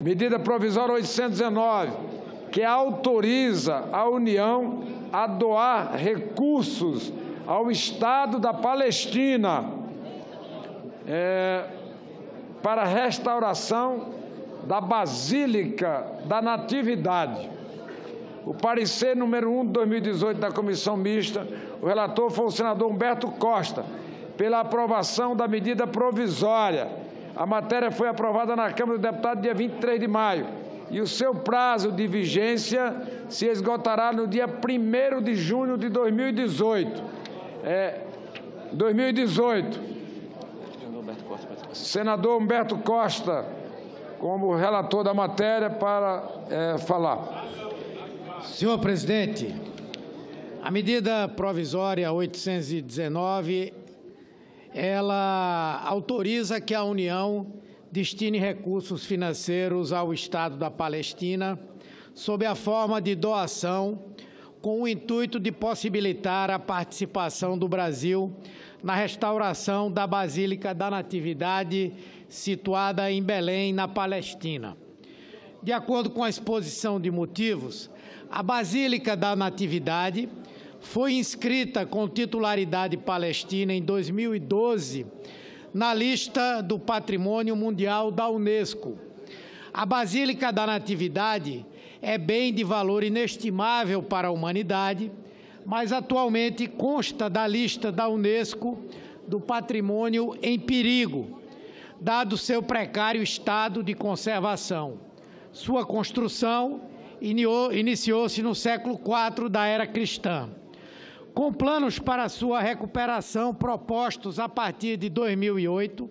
Medida provisória 819, que autoriza a União a doar recursos ao Estado da Palestina para a restauração da Basílica da Natividade. O parecer número 1 de 2018 da Comissão Mista, o relator foi o senador Humberto Costa, pela aprovação da medida provisória. A matéria foi aprovada na Câmara dos Deputados dia 23 de maio e o seu prazo de vigência se esgotará no dia 1º de junho de 2018. Senador Humberto Costa, como relator da matéria, para falar. Senhor presidente, a medida provisória 819, ela autoriza que a União destine recursos financeiros ao Estado da Palestina sob a forma de doação, com o intuito de possibilitar a participação do Brasil na restauração da Basílica da Natividade, situada em Belém, na Palestina. De acordo com a exposição de motivos, a Basílica da Natividade foi inscrita com titularidade palestina em 2012 na lista do Patrimônio Mundial da Unesco. A Basílica da Natividade é bem de valor inestimável para a humanidade, mas atualmente consta da lista da Unesco do Patrimônio em perigo, dado seu precário estado de conservação. Sua construção iniciou-se no século IV da era cristã. Com planos para sua recuperação propostos a partir de 2008,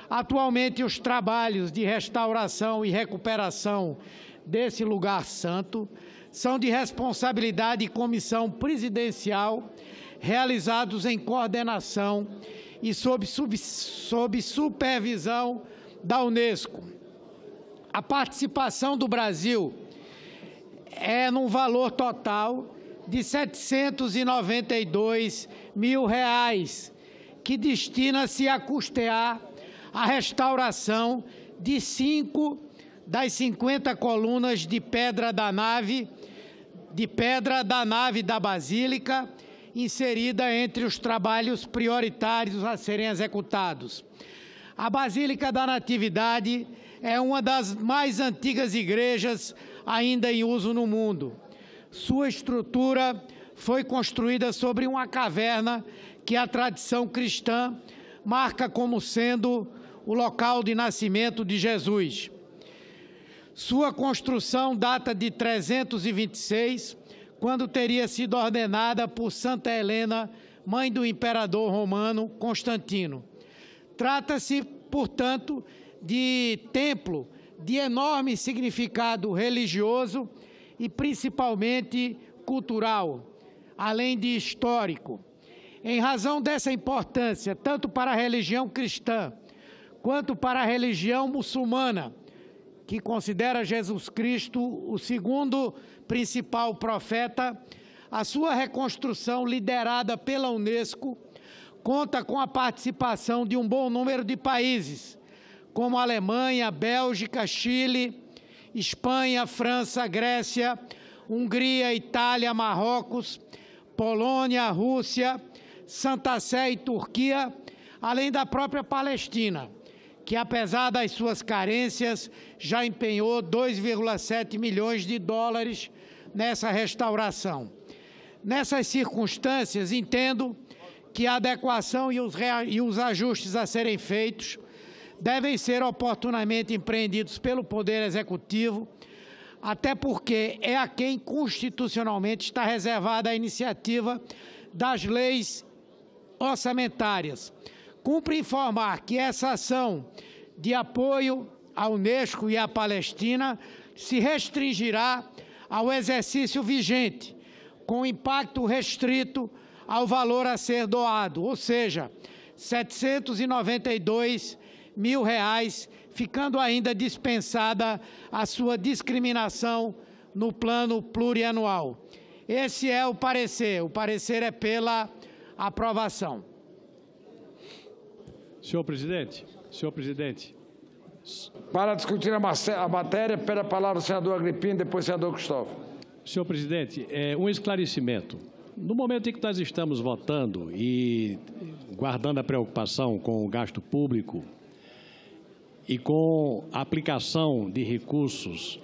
atualmente os trabalhos de restauração e recuperação desse lugar santo são de responsabilidade e comissão presidencial, realizados em coordenação e sob supervisão da Unesco. A participação do Brasil é num valor total de R$ 792 mil, que destina-se a custear a restauração de 5 das 50 colunas de pedra da nave da Basílica, inserida entre os trabalhos prioritários a serem executados. A Basílica da Natividade é uma das mais antigas igrejas ainda em uso no mundo. Sua estrutura foi construída sobre uma caverna que a tradição cristã marca como sendo o local de nascimento de Jesus. Sua construção data de 326, quando teria sido ordenada por Santa Helena, mãe do imperador romano Constantino. Trata-se, portanto, de templo de enorme significado religioso e principalmente cultural, além de histórico. Em razão dessa importância, tanto para a religião cristã quanto para a religião muçulmana, que considera Jesus Cristo o segundo principal profeta, a sua reconstrução, liderada pela Unesco, conta com a participação de um bom número de países, como Alemanha, Bélgica, Chile, Espanha, França, Grécia, Hungria, Itália, Marrocos, Polônia, Rússia, Santa Sé e Turquia, além da própria Palestina, que, apesar das suas carências, já empenhou 2,7 milhões de dólares nessa restauração. Nessas circunstâncias, entendo que a adequação e os ajustes a serem feitos devem ser oportunamente empreendidos pelo Poder Executivo, até porque é a quem constitucionalmente está reservada a iniciativa das leis orçamentárias. Cumpre informar que essa ação de apoio à Unesco e à Palestina se restringirá ao exercício vigente, com impacto restrito ao valor a ser doado, ou seja, R$ 792 mil, ficando ainda dispensada a sua discriminação no plano plurianual. Esse é o parecer é pela aprovação. Senhor presidente, Para discutir a matéria, pede a palavra o senador Agripino, depois o senador Cristóvão. Senhor presidente, um esclarecimento. No momento em que nós estamos votando e guardando a preocupação com o gasto público e com a aplicação de recursos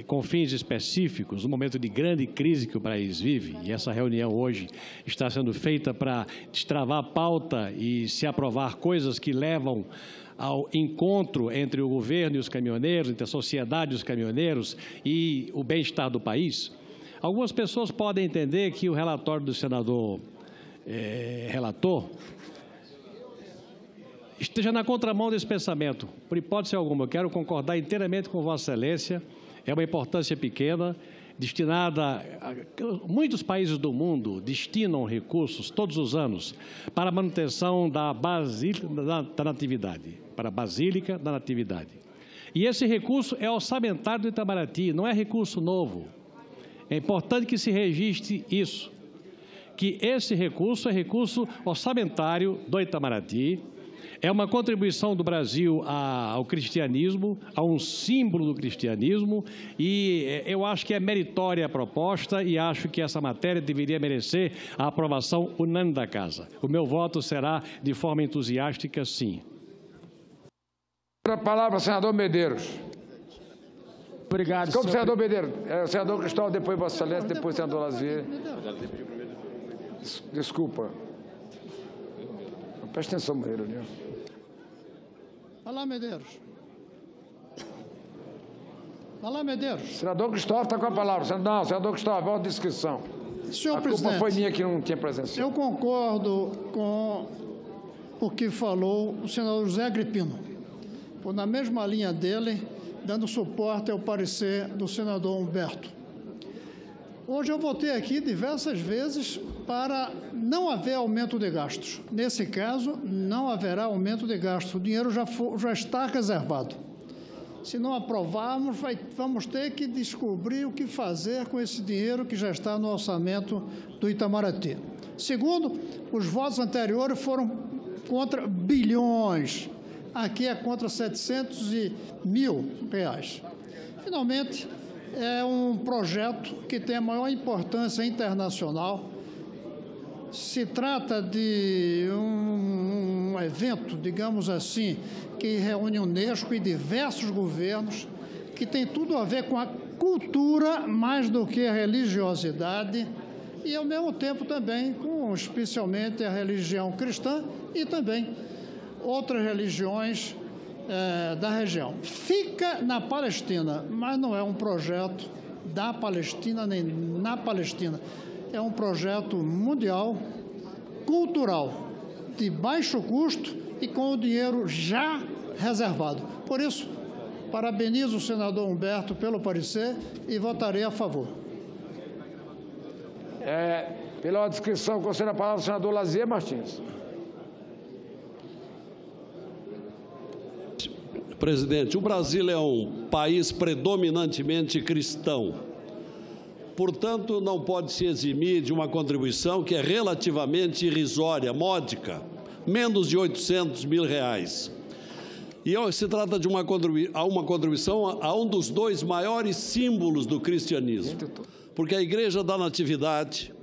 com fins específicos, no momento de grande crise que o país vive, e essa reunião hoje está sendo feita para destravar a pauta e se aprovar coisas que levam ao encontro entre o governo e os caminhoneiros, entre a sociedade e os caminhoneiros e o bem-estar do país, algumas pessoas podem entender que o relatório do senador relator esteja na contramão desse pensamento. Por hipótese alguma, eu quero concordar inteiramente com Vossa Excelência. É uma importância pequena, destinada muitos países do mundo destinam recursos todos os anos para a manutenção da Basílica da Natividade, para a Basílica da Natividade. E esse recurso é orçamentário do Itamaraty, não é recurso novo. É importante que se registre isso, que esse recurso é recurso orçamentário do Itamaraty, é uma contribuição do Brasil ao cristianismo, a um símbolo do cristianismo, e eu acho que é meritória a proposta e acho que essa matéria deveria merecer a aprovação unânime da Casa. O meu voto será de forma entusiástica, sim. A palavra, senador Medeiros. Obrigado, como senador Medeiros. O senador Cristóvão, depois Vossa Excelência, depois o senador Lazier. Desculpa. Presta atenção, Medeiros. Vai lá, Medeiros. Vai lá, Medeiros. Senador Cristóvão está com a palavra. Não, senador Cristóvão, volta de discussão. Senhor a presidente, culpa foi minha que não tinha presença. Eu concordo com o que falou o senador José Agripino, por na mesma linha dele, dando suporte ao parecer do senador Humberto. Hoje eu votei aqui diversas vezes para não haver aumento de gastos. Nesse caso, não haverá aumento de gastos. O dinheiro já está reservado. Se não aprovarmos, vamos ter que descobrir o que fazer com esse dinheiro que já está no orçamento do Itamaraty. Segundo, os votos anteriores foram contra bilhões. Aqui é contra 700 mil reais. Finalmente, é um projeto que tem a maior importância internacional. Se trata de um evento, digamos assim, que reúne a Unesco e diversos governos, que tem tudo a ver com a cultura mais do que a religiosidade e, ao mesmo tempo, também com, especialmente, a religião cristã e também outras religiões da região. Fica na Palestina, mas não é um projeto da Palestina nem na Palestina. É um projeto mundial, cultural, de baixo custo e com o dinheiro já reservado. Por isso, parabenizo o senador Humberto pelo parecer e votarei a favor. Pela descrição, concedo a palavra ao senador Lazier Martins. Presidente, o Brasil é um país predominantemente cristão. Portanto, não pode se eximir de uma contribuição que é relativamente irrisória, módica, menos de R$800 mil. E se trata de uma contribuição a um dos dois maiores símbolos do cristianismo, porque a Igreja da Natividade,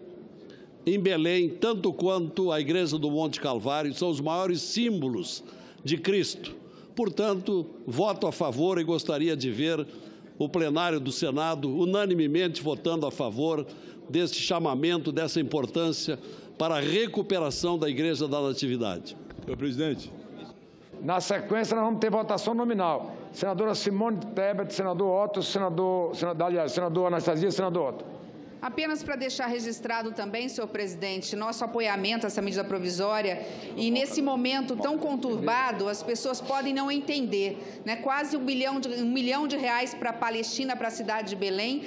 em Belém, tanto quanto a Igreja do Monte Calvário, são os maiores símbolos de Cristo. Portanto, voto a favor e gostaria de ver o plenário do Senado unanimemente votando a favor deste chamamento, dessa importância para a recuperação da Igreja da Natividade. Senhor presidente. Na sequência, nós vamos ter votação nominal. Senadora Simone Tebet, senador Otto, senador Anastasia e senador Otto. Apenas para deixar registrado também, senhor presidente, nosso apoiamento a essa medida provisória e nesse momento tão conturbado, as pessoas podem não entender, né? Quase R$1 milhão para a Palestina, para a cidade de Belém,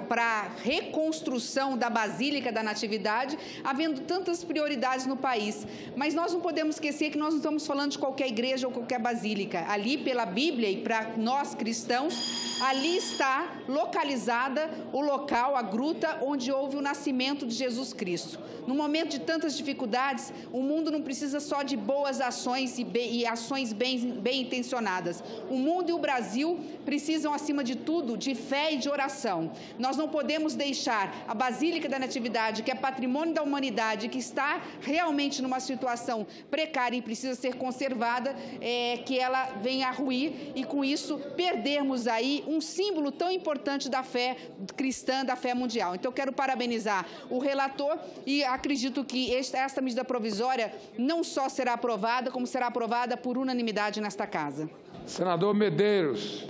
para a reconstrução da Basílica da Natividade, havendo tantas prioridades no país. Mas nós não podemos esquecer que nós não estamos falando de qualquer igreja ou qualquer basílica. Ali, pela Bíblia e para nós cristãos, ali está localizada o local, a gruta, luta onde houve o nascimento de Jesus Cristo. No momento de tantas dificuldades, o mundo não precisa só de boas ações e ações bem intencionadas. O mundo e o Brasil precisam, acima de tudo, de fé e de oração. Nós não podemos deixar a Basílica da Natividade, que é patrimônio da humanidade, que está realmente numa situação precária e precisa ser conservada, que ela venha a ruir e, com isso, perdermos aí um símbolo tão importante da fé cristã, da fé mundial. Então, eu quero parabenizar o relator e acredito que esta medida provisória não só será aprovada, como será aprovada por unanimidade nesta Casa. Senador Medeiros.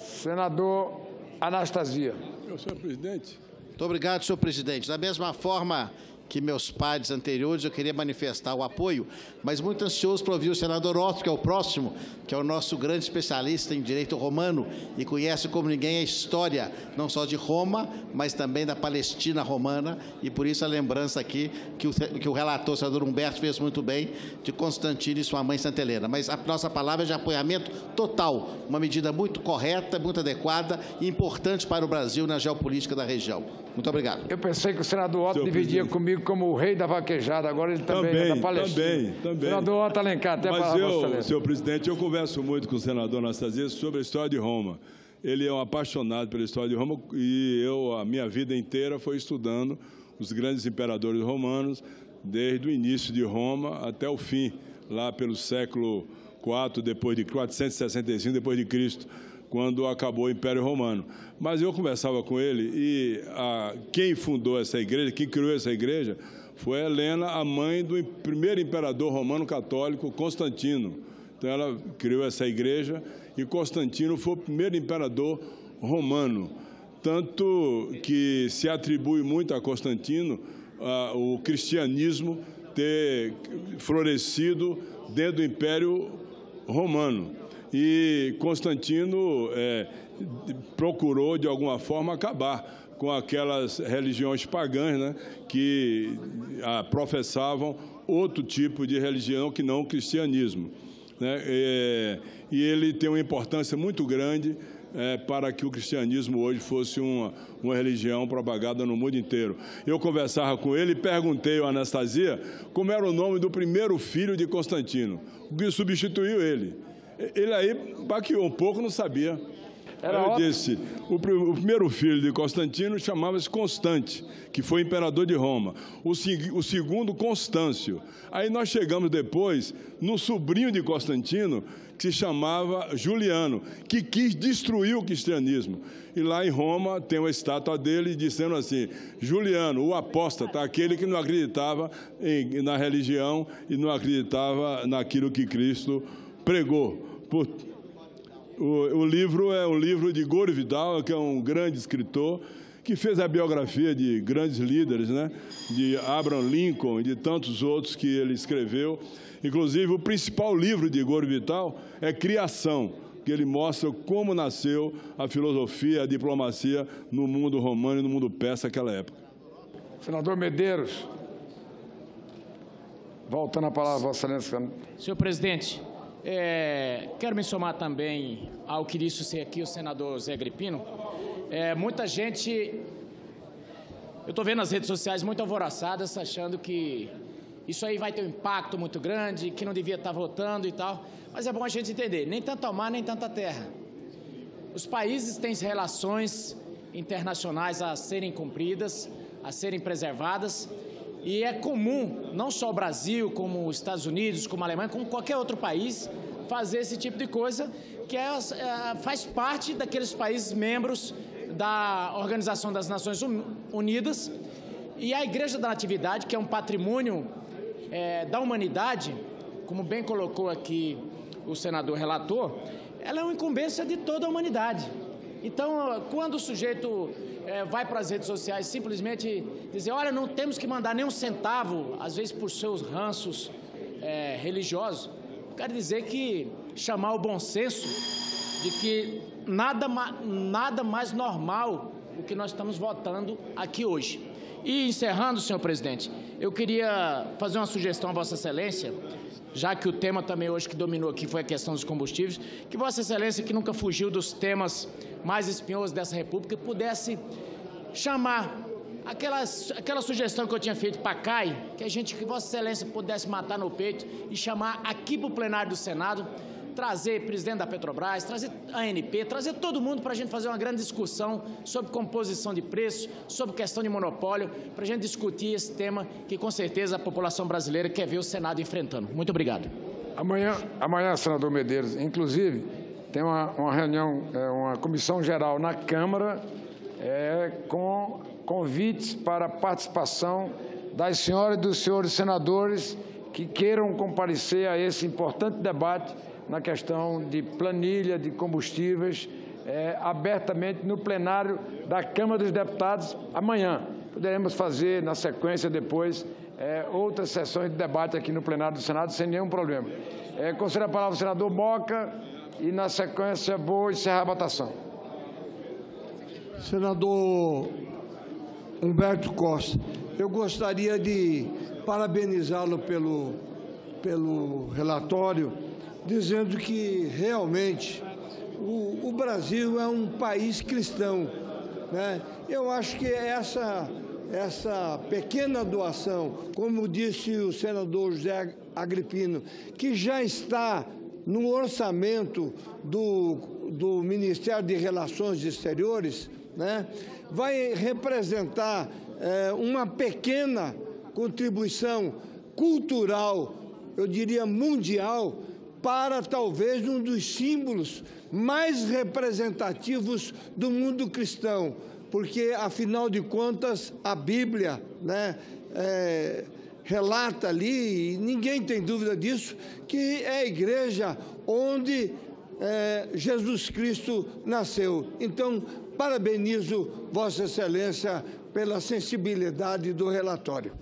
Senador Anastasia. Senhor presidente. Muito obrigado, senhor presidente. Da mesma forma que meus pares anteriores, eu queria manifestar o apoio, mas muito ansioso para ouvir o senador Otto, que é o próximo, que é o nosso grande especialista em direito romano e conhece como ninguém a história, não só de Roma, mas também da Palestina romana, e por isso a lembrança aqui que o relator, o senador Humberto, fez muito bem de Constantino e sua mãe Santa Helena. Mas a nossa palavra é de apoiamento total, uma medida muito correta, muito adequada e importante para o Brasil na geopolítica da região. Muito obrigado. Eu pensei que o senador Otto dividia comigo como o rei da vaquejada, agora ele também é da Palestina. Também. Senador Otto Alencar, até a palavra. Senhor presidente, eu converso muito com o senador Anastasia sobre a história de Roma. Ele é um apaixonado pela história de Roma e a minha vida inteira foi estudando os grandes imperadores romanos, desde o início de Roma até o fim, lá pelo século IV, depois de 465 depois de Cristo, quando acabou o Império Romano. Mas eu conversava com ele e quem fundou essa igreja, quem criou essa igreja, foi Helena, a mãe do primeiro imperador romano católico, Constantino. Então, ela criou essa igreja e Constantino foi o primeiro imperador romano. Tanto que se atribui muito a Constantino o cristianismo ter florescido dentro do Império Romano. E Constantino procurou, de alguma forma, acabar com aquelas religiões pagãs, né, que professavam outro tipo de religião que não o cristianismo, né? E ele tem uma importância muito grande para que o cristianismo hoje fosse uma religião propagada no mundo inteiro. Eu conversava com ele e perguntei ao Anastasia como era o nome do primeiro filho de Constantino, o que substituiu ele. Ele aí baqueou um pouco, não sabia. Eu disse, o primeiro filho de Constantino chamava-se Constante, que foi imperador de Roma. O segundo, Constâncio. Aí nós chegamos depois no sobrinho de Constantino, que se chamava Juliano, que quis destruir o cristianismo. E lá em Roma tem uma estátua dele dizendo assim, Juliano, o apóstata, aquele que não acreditava na religião e não acreditava naquilo que Cristo pregou. O livro é um livro de Gore Vidal, que é um grande escritor, que fez a biografia de grandes líderes, né? De Abraham Lincoln e de tantos outros que ele escreveu. Inclusive, o principal livro de Gore Vidal é Criação, que ele mostra como nasceu a filosofia, a diplomacia no mundo romano e no mundo persa naquela época. Senador Medeiros. Voltando a palavra, Vossa Excelência. Senhor presidente, quero me somar também ao que disse aqui o senador Zé Agripino. Muita gente, eu estou vendo nas redes sociais muito alvoroçadas, achando que isso aí vai ter um impacto muito grande, que não devia estar votando e tal. Mas é bom a gente entender, nem tanto ao mar, nem tanto à terra. Os países têm relações internacionais a serem cumpridas, a serem preservadas, e é comum, não só o Brasil, como os Estados Unidos, como a Alemanha, como qualquer outro país, fazer esse tipo de coisa, que faz parte daqueles países membros da Organização das Nações Unidas. E a Igreja da Natividade, que é um patrimônio da humanidade, como bem colocou aqui o senador relator, ela é uma incumbência de toda a humanidade. Então, quando o sujeito vai para as redes sociais simplesmente dizer, olha, não temos que mandar nem um centavo, às vezes por seus ranços religiosos, quero dizer que chamar o bom senso de que nada mais normal do que nós estamos votando aqui hoje. E, encerrando, senhor presidente, eu queria fazer uma sugestão a Vossa Excelência, já que o tema também hoje que dominou aqui foi a questão dos combustíveis, que Vossa Excelência, que nunca fugiu dos temas mais espinhosos dessa República, pudesse chamar aquela sugestão que eu tinha feito para a CAI, que Vossa Excelência pudesse matar no peito e chamar aqui para o plenário do Senado, trazer presidente da Petrobras, trazer a ANP, trazer todo mundo para a gente fazer uma grande discussão sobre composição de preços, sobre questão de monopólio, para a gente discutir esse tema que, com certeza, a população brasileira quer ver o Senado enfrentando. Muito obrigado. Amanhã, senador Medeiros, inclusive, tem uma reunião, uma comissão geral na Câmara, com convites para a participação das senhoras e dos senhores senadores que queiram comparecer a esse importante debate na questão de planilha de combustíveis, abertamente no plenário da Câmara dos Deputados amanhã. Poderemos fazer, na sequência, depois, outras sessões de debate aqui no plenário do Senado, sem nenhum problema. Concedo a palavra ao senador Moca e, na sequência, vou encerrar a votação. Senador Humberto Costa, eu gostaria de parabenizá-lo pelo relatório, dizendo que realmente o Brasil é um país cristão, né? Eu acho que essa pequena doação, como disse o senador José Agripino, que já está no orçamento do Ministério de Relações Exteriores, né, vai representar uma pequena contribuição cultural, eu diria mundial, para talvez um dos símbolos mais representativos do mundo cristão, porque, afinal de contas, a Bíblia, né, relata ali, e ninguém tem dúvida disso, que é a igreja onde Jesus Cristo nasceu. Então, parabenizo Vossa Excelência pela sensibilidade do relatório.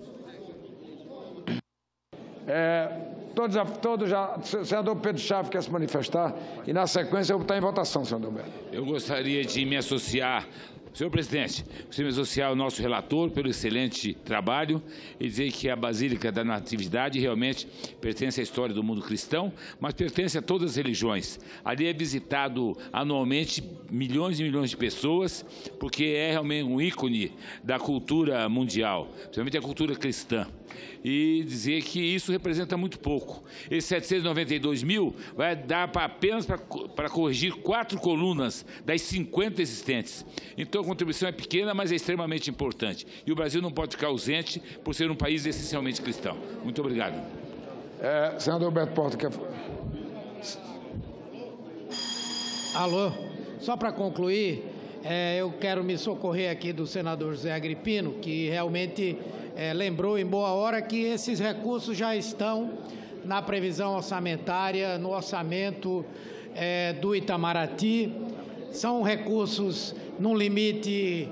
O senador Pedro Chaves quer se manifestar e, na sequência, eu vou estar em votação, senador Humberto. Eu gostaria de me associar, senhor presidente, gostaria de me associar ao nosso relator pelo excelente trabalho e dizer que a Basílica da Natividade realmente pertence à história do mundo cristão, mas pertence a todas as religiões. Ali é visitado anualmente milhões e milhões de pessoas, porque é realmente um ícone da cultura mundial, principalmente a cultura cristã. E dizer que isso representa muito pouco. Esses 792 mil vai dar apenas para corrigir 4 colunas das 50 existentes. Então a contribuição é pequena, mas é extremamente importante. E o Brasil não pode ficar ausente por ser um país essencialmente cristão. Muito obrigado. Senador Humberto Porta, quer... Alô, só para concluir, eu quero me socorrer aqui do senador José Agripino, que realmente lembrou em boa hora que esses recursos já estão na previsão orçamentária, no orçamento do Itamaraty. São recursos num limite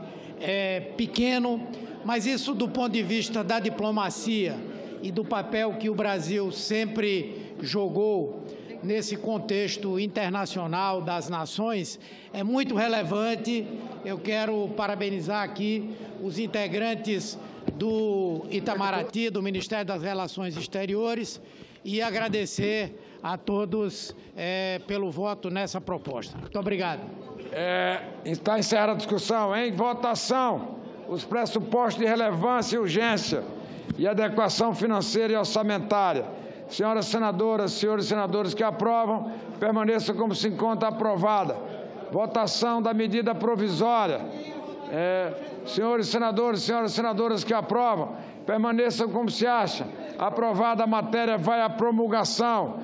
pequeno, mas isso, do ponto de vista da diplomacia e do papel que o Brasil sempre jogou nesse contexto internacional das nações, é muito relevante. Eu quero parabenizar aqui os integrantes do Itamaraty, do Ministério das Relações Exteriores, e agradecer a todos pelo voto nessa proposta. Muito obrigado. Está encerrada a discussão. Em votação, os pressupostos de relevância e urgência e adequação financeira e orçamentária. Senhoras senadoras, senhores senadores que aprovam, permaneçam como se encontra aprovada. Votação da medida provisória. Senhores senadores, senhoras senadoras que aprovam, permaneçam como se acha. Aprovada a matéria, vai à promulgação.